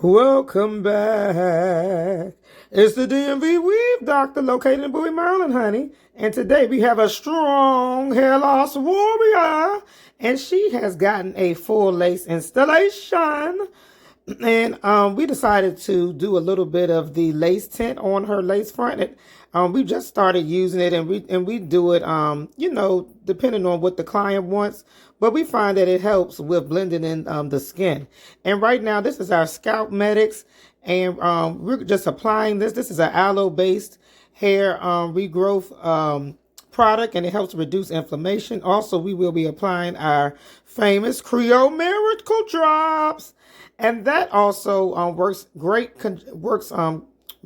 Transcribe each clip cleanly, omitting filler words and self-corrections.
Welcome back. It's the DMV Weave Doctor located in Bowie, Maryland, honey. And today we have a strong hair loss warrior. And she has gotten a full lace installation. And we decided to do a little bit of the lace tint on her lace front. We just started using it, and we do it, depending on what the client wants. But we find that it helps with blending in the skin. And right now, this is our Scalp Medics, and we're just applying this. This is an aloe-based hair regrowth product, and it helps reduce inflammation. Also, we will be applying our famous Creole Miracle Drops. And that also works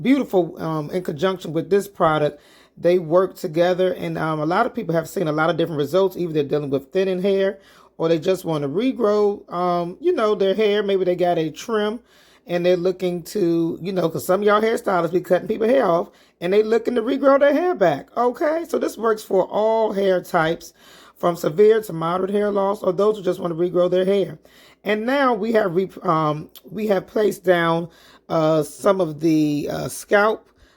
beautiful in conjunction with this product. They work together, and a lot of people have seen a lot of different results. Either they're dealing with thinning hair, or they just want to regrow, their hair. Maybe they got a trim, and they're looking to, because some of y'all hairstylists be cutting people's hair off, and they looking to regrow their hair back. Okay, so this works for all hair types, from severe to moderate hair loss, or those who just want to regrow their hair. And now we have placed down some of the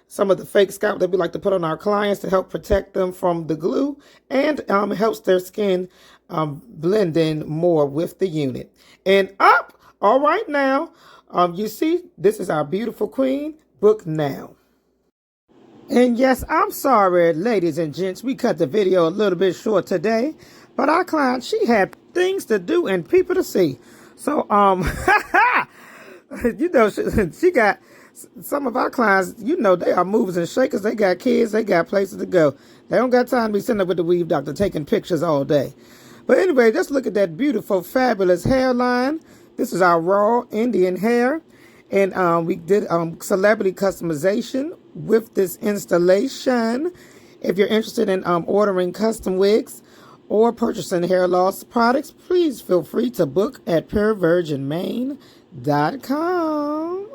some of the fake scalp that we like to put on our clients to help protect them from the glue, and it helps their skin blend in more with the unit. And all right now, you see, this is our beautiful queen. Book now. And yes, I'm sorry, ladies and gents, we cut the video a little bit short today, but our client, she had things to do and people to see. So, she got some of our clients, they are movers and shakers. They got kids, they got places to go. They don't got time to be sitting up with the weave doctor taking pictures all day. But anyway, just look at that beautiful, fabulous hairline. This is our raw Indian hair. And we did celebrity customization with this installation. If you're interested in ordering custom wigs or purchasing hair loss products, please feel free to book at purevirginmaine.com.